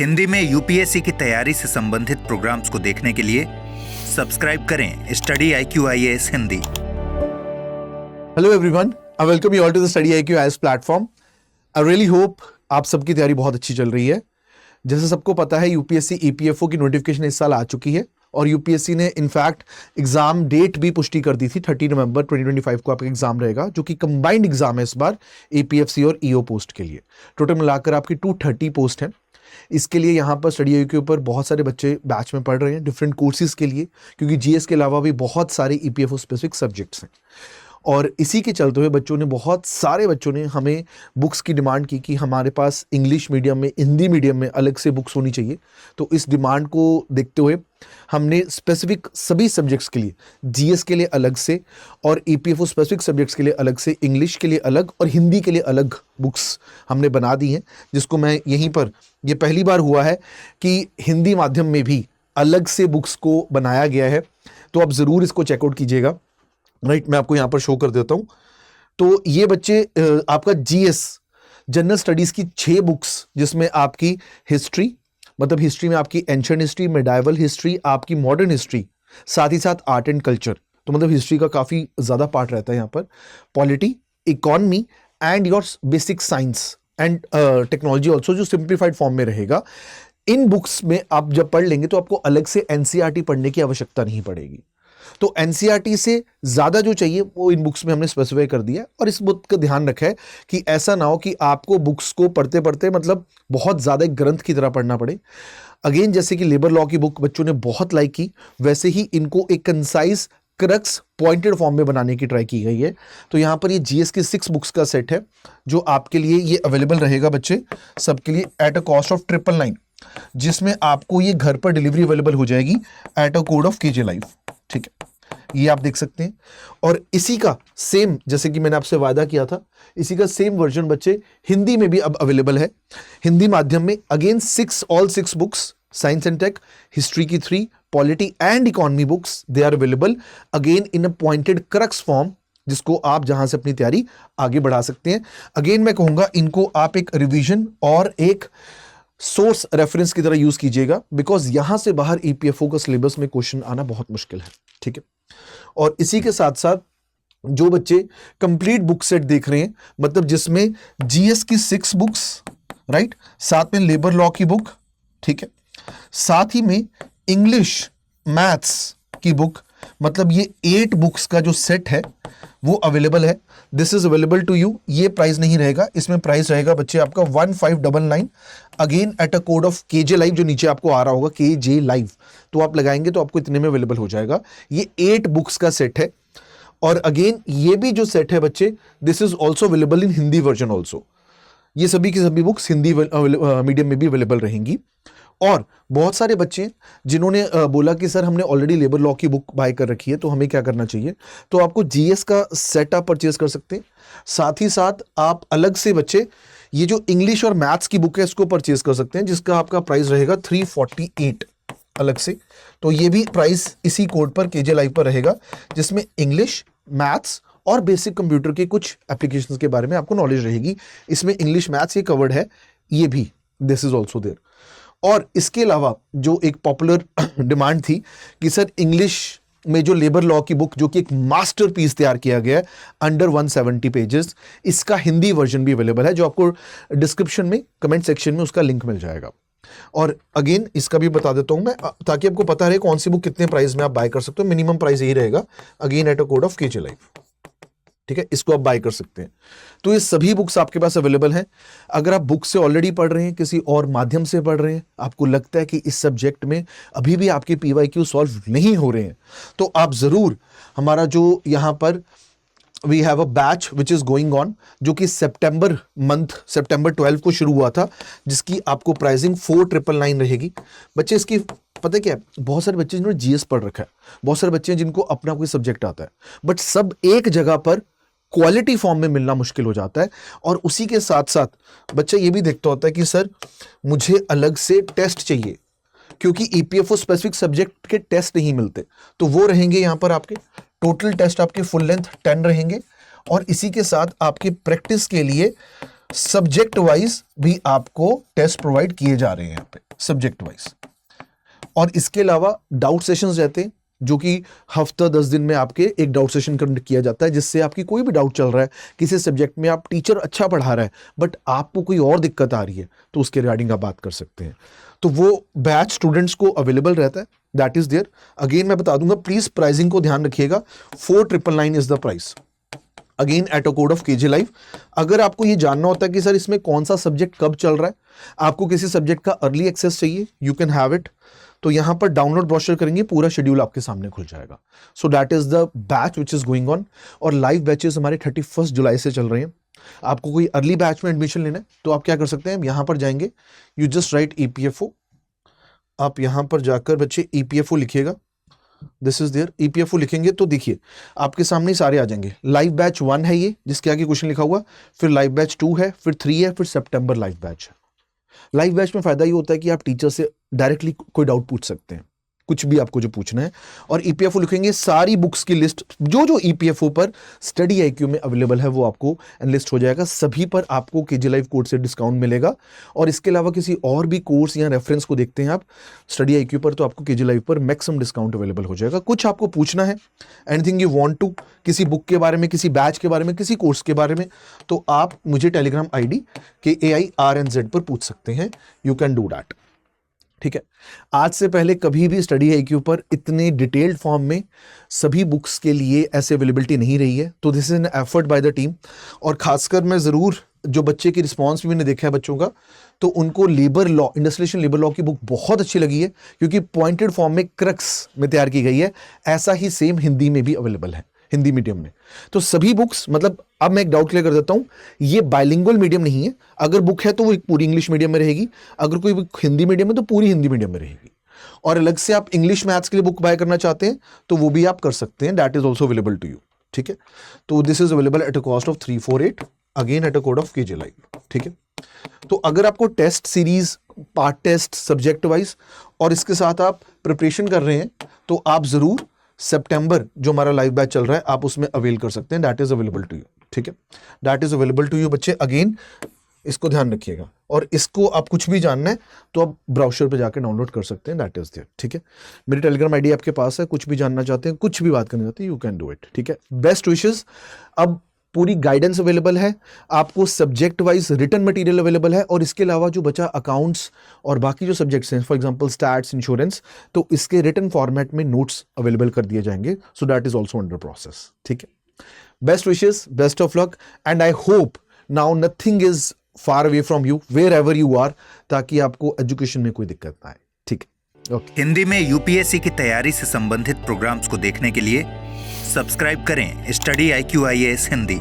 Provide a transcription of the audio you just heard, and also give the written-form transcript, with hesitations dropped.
हिंदी में यूपीएससी की तैयारी से संबंधित प्रोग्राम्स को देखने के लिए सब्सक्राइब करें study IQ IAS Hindi. Hello everyone, I welcome you all to the study IQ IAS platform. I really hope आप सबकी तैयारी बहुत अच्छी चल रही है। जैसे सबको पता है, यूपीएससी EPFO की नोटिफिकेशन इस साल आ चुकी है और यूपीएससी ने इनफैक्ट एग्जाम डेट भी पुष्टि कर दी थी। 30 नवंबर 2025 को आपका एग्जाम रहेगा, जो कि कंबाइंड एग्जाम है इस बार APFC और EO पोस्ट के लिए। टोटल मिलाकर आपकी 230 पोस्ट है। इसके लिए यहाँ पर स्टडी IQ के ऊपर बहुत सारे बच्चे बैच में पढ़ रहे हैं डिफरेंट कोर्सेज के लिए, क्योंकि GS के अलावा भी बहुत सारे EPFO स्पेसिफिक सब्जेक्ट्स हैं। और इसी के चलते हुए बहुत सारे बच्चों ने हमें बुक्स की डिमांड की कि हमारे पास इंग्लिश मीडियम में, हिंदी मीडियम में अलग से बुक्स होनी चाहिए। तो इस डिमांड को देखते हुए हमने स्पेसिफिक सभी सब्जेक्ट्स के लिए, GS के लिए अलग से और EPFO स्पेसिफिक सब्जेक्ट्स के लिए अलग से, इंग्लिश के लिए अलग और हिंदी के लिए अलग बुक्स हमने बना दी हैं। जिसको मैं यहीं पर, ये पहली बार हुआ है कि हिंदी माध्यम में भी अलग से बुक्स को बनाया गया है। तो आप ज़रूर इसको चेकआउट कीजिएगा। राइट, मैं आपको यहाँ पर शो कर देता हूँ। तो ये बच्चे आपका GS जनरल स्टडीज़ की 6 बुक्स, जिसमें आपकी हिस्ट्री, मतलब हिस्ट्री में आपकी एंशिएंट हिस्ट्री, मेडाइवल हिस्ट्री, आपकी मॉडर्न हिस्ट्री, साथ ही साथ आर्ट एंड कल्चर, तो मतलब हिस्ट्री का काफ़ी ज़्यादा पार्ट रहता है यहाँ पर, polity, economy and your basic science and technology also, जो सिंप्लीफाइड फॉर्म में रहेगा। इन बुक्स में आप जब पढ़ लेंगे तो आपको अलग से NCERT पढ़ने की आवश्यकता नहीं पड़ेगी। तो NCERT से ज़्यादा जो चाहिए वो इन बुक्स में हमने स्पेसिफाई कर दिया। और इस बात का ध्यान रखा है कि ऐसा ना हो कि आपको बुक्स को पढ़ते पढ़ते मतलब बहुत ज़्यादा एक ग्रंथ की तरह पढ़ना पड़े। अगेन, जैसे कि लेबर लॉ की बुक बच्चों ने बहुत लाइक की, वैसे ही इनको एक कंसाइज, क्रक्स, पॉइंटेड फॉर्म में बनाने की ट्राई की गई है। तो यहाँ पर ये GS की 6 बुक्स का सेट है, जो आपके लिए ये अवेलेबल रहेगा बच्चे सबके लिए एट अ कॉस्ट ऑफ 999, जिसमें आपको ये घर पर डिलीवरी अवेलेबल हो जाएगी eight a code of KJ live. ठीक है, ये आप देख सकते हैं। और इसी का सेम, जैसे कि मैंने आपसे वादा किया था, इसी का सेम वर्जन बच्चे हिंदी में भी अब अवेलेबल है। हिंदी माध्यम में again all 6 books, science and tech, history की 3, polity and economy books, they are available again in a pointed crux form, जिसको आप जहां से अपनी तैयारी आगे बढ़ा सकते हैं। अगेन मैं कहूंगा, इनको आप एक रिवीजन और एक सोर्स रेफरेंस की तरह यूज कीजिएगा, बिकॉज यहां से बाहर EPFO का सिलेबस में क्वेश्चन आना बहुत मुश्किल है। ठीक है, और इसी के साथ साथ जो बच्चे कंप्लीट बुक सेट देख रहे हैं, मतलब जिसमें GS की 6 बुक्स, राइट, साथ में लेबर लॉ की बुक, ठीक है, साथ ही में इंग्लिश मैथ्स की बुक, मतलब ये 8 बुक्स का जो सेट है वो अवेलेबल है। This is available to you. ये प्राइस नहीं रहेगा, इसमें प्राइस रहेगा बच्चे आपका 1599, again at a code of KJ live, जो नीचे आपको आ रहा होगा KJ लाइव, तो आप लगाएंगे तो आपको इतने में अवेलेबल हो जाएगा। ये 8 बुक्स का सेट है। और अगेन ये भी जो सेट है बच्चे, this is also available in Hindi version also. ये सभी की सभी बुक्स हिंदी मीडियम में भी अवेलेबल रहेंगी। और बहुत सारे बच्चे जिन्होंने बोला कि सर हमने ऑलरेडी लेबर लॉ की बुक बाय कर रखी है, तो हमें क्या करना चाहिए, तो आपको GS का सेट आप परचेज कर सकते हैं। साथ ही साथ आप अलग से बच्चे ये जो इंग्लिश और मैथ्स की बुक है इसको परचेज कर सकते हैं, जिसका आपका प्राइस रहेगा 348 अलग से। तो ये भी प्राइस इसी कोड पर KJ लाइव पर रहेगा, जिसमें इंग्लिश, मैथ्स और बेसिक कंप्यूटर के कुछ एप्लीकेशंस के बारे में आपको नॉलेज रहेगी। इसमें इंग्लिश, मैथ्स ये कवर्ड है, ये भी दिस इज ऑल्सो देयर। और इसके अलावा जो एक पॉपुलर डिमांड थी कि सर इंग्लिश में जो लेबर लॉ की बुक, जो कि एक मास्टरपीस तैयार किया गया है अंडर 170 पेजेस, इसका हिंदी वर्जन भी अवेलेबल है, जो आपको डिस्क्रिप्शन में, कमेंट सेक्शन में उसका लिंक मिल जाएगा। और अगेन इसका भी बता देता हूं मैं, ताकि आपको पता रहे कौन सी बुक कितने प्राइस में आप बाय कर सकते हो। मिनिमम प्राइस यही रहेगा, again at a code of KJ live. ठीक है, इसको आप बाय कर सकते हैं। तो ये सभी बुक्स आपके पास अवेलेबल हैं। अगर आप बुक से ऑलरेडी पढ़ रहे हैं, किसी और माध्यम से पढ़ रहे हैं, आपको लगता है कि इस सब्जेक्ट में अभी भी आपके PYQ सॉल्व नहीं हो रहे हैं, तो आप जरूर हमारा जो यहाँ पर we have a batch which is going on, जो कि सितंबर 12 को शुरू हुआ था, जिसकी आपको प्राइसिंग 4999 रहेगी। बच्चे इसकी पता है क्या है, बहुत सारे बच्चे जिन्होंने GS पढ़ रखा है, बहुत सारे बच्चे हैं जिनको अपना कोई सब्जेक्ट आता है, बट सब एक जगह पर क्वालिटी फॉर्म में मिलना मुश्किल हो जाता है। और उसी के साथ साथ बच्चा ये भी देखता होता है कि सर मुझे अलग से टेस्ट चाहिए, क्योंकि EPFO स्पेसिफिक सब्जेक्ट के टेस्ट नहीं मिलते। तो वो रहेंगे यहाँ पर आपके टोटल टेस्ट, आपके फुल लेंथ 10 रहेंगे। और इसी के साथ आपकी प्रैक्टिस के लिए सब्जेक्ट वाइज भी आपको टेस्ट प्रोवाइड किए जा रहे हैं यहाँ पे, सब्जेक्ट वाइज। और इसके अलावा डाउट सेशंस रहते हैं, जो कि हफ्ता 10 दिन में आपके एक डाउट सेशन कंडक्ट किया जाता है, जिससे आपकी कोई भी डाउट चल रहा है किसी सब्जेक्ट में, आप टीचर अच्छा पढ़ा रहा है बट आपको कोई और दिक्कत आ रही है, तो उसके रिगार्डिंग आप बात कर सकते हैं। तो वो बैच स्टूडेंट्स को अवेलेबल रहता है, दैट इज देयर। अगेन मैं बता दूंगा, प्लीज प्राइसिंग को ध्यान रखिएगा, 4999 is the price, again at a code of K J live. अगर आपको ये जानना होता है कि सर इसमें कौन सा सब्जेक्ट कब चल रहा है, आपको किसी सब्जेक्ट का अर्ली एक्सेस चाहिए, यू कैन हैव इट। तो यहां पर डाउनलोड ब्रोशर करेंगे, पूरा शेड्यूल आपके सामने खुल जाएगा। सो that is the batch which is going on. और लाइव बैचेस हमारे 31 जुलाई से चल रहे हैं। आपको कोई अर्ली बैच में एडमिशन लेना है तो आप क्या कर सकते हैं, यहां पर जाएंगे, यू जस्ट राइट EPFO। आप यहां पर जाकर बच्चे EPFO लिखिएगा, दिस इज देयर। EPFO लिखेंगे तो देखिए आपके सामने सारे आ जाएंगे। लाइव बैच 1 है ये, जिसके आगे क्वेश्चन लिखा हुआ, फिर लाइव बैच 2 है, फिर 3 है, फिर सितंबर लाइव बैच है। लाइव बैच में फायदा ये होता है कि आप टीचर से डायरेक्टली कोई डाउट पूछ सकते हैं, कुछ भी आपको जो पूछना है। और EPFO लिखेंगे, सारी बुक्स की लिस्ट जो EPFO पर स्टडी IQ में अवेलेबल है वो आपको एनलिस्ट हो जाएगा। सभी पर आपको केजे लाइव कोड से डिस्काउंट मिलेगा। और इसके अलावा किसी और भी कोर्स या रेफरेंस को देखते हैं आप स्टडी IQ पर, तो आपको केजे लाइव पर मैक्सिमम डिस्काउंट अवेलेबल हो जाएगा। कुछ आपको पूछना है, एनीथिंग यू वांट टू, किसी बुक के बारे में, किसी बैच के बारे में, किसी कोर्स के बारे में, तो आप मुझे टेलीग्राम ID KAIRNZ पर पूछ सकते हैं, यू कैन डू दैट। ठीक है, आज से पहले कभी भी स्टडी IQ पर इतने डिटेल्ड फॉर्म में सभी बुक्स के लिए ऐसे अवेलेबिलिटी नहीं रही है। तो this is an effort by the team. और खासकर मैं ज़रूर, जो बच्चे की रिस्पॉन्स भी मैंने देखा है बच्चों का, तो उनको labour law, industrial labour law की बुक बहुत अच्छी लगी है, क्योंकि पॉइंटेड फॉर्म में क्रक्स में तैयार की गई है। ऐसा ही सेम हिंदी में भी अवेलेबल है, हिंदी मीडियम में। तो सभी बुक्स, मतलब अब मैं एक डाउट क्लियर कर देता हूं, ये बाइलिंगुअल मीडियम नहीं है। अगर बुक है तो वो पूरी इंग्लिश मीडियम में रहेगी, अगर कोई बुक हिंदी मीडियम है तो पूरी हिंदी मीडियम में रहेगी। और अलग से आप इंग्लिश मैथ्स के लिए बुक बाय करना चाहते हैं तो वो भी आप कर सकते हैं, that is also available to you. ठीक है, तो this is available at a cost of 348, again at a code of K J live. ठीक है, तो अगर आपको test series, part test, subject wise और इसके साथ आप प्रिपरेशन कर रहे हैं, तो आप जरूर सितंबर जो हमारा लाइव बैच चल रहा है आप उसमें अवेल कर सकते हैं, that is available to you. ठीक है, that is available to you बच्चे। अगेन इसको ध्यान रखिएगा, और इसको आप कुछ भी जानना है तो आप ब्राउज़र पे जाकर डाउनलोड कर सकते हैं, दैट इज देयर। ठीक है, मेरी टेलीग्राम ID आपके पास है, कुछ भी जानना चाहते हैं, कुछ भी बात करना चाहते हैं, यू कैन डू इट। ठीक है, बेस्ट विशेस। अब पूरी गाइडेंस अवेलेबल है आपको, subject wise written material available है, और इसके अलावा जो बचा अकाउंट्स और बाकी जो सब्जेक्ट्स हैं, फॉर एग्जांपल स्टैट्स, इंश्योरेंस, तो इसके रिटन फॉर्मेट में नोट्स अवेलेबल कर दिए जाएंगे। So that is also under process. ठीक है, best wishes, best of luck, and I hope now nothing is far away from you, wherever you are, ताकि आपको एजुकेशन में कोई दिक्कत ना आए। ठीक है, ओके। हिंदी में UPSC की तैयारी से संबंधित प्रोग्राम्स को देखने के लिए सब्सक्राइब करें स्टडी IQ IAS हिंदी।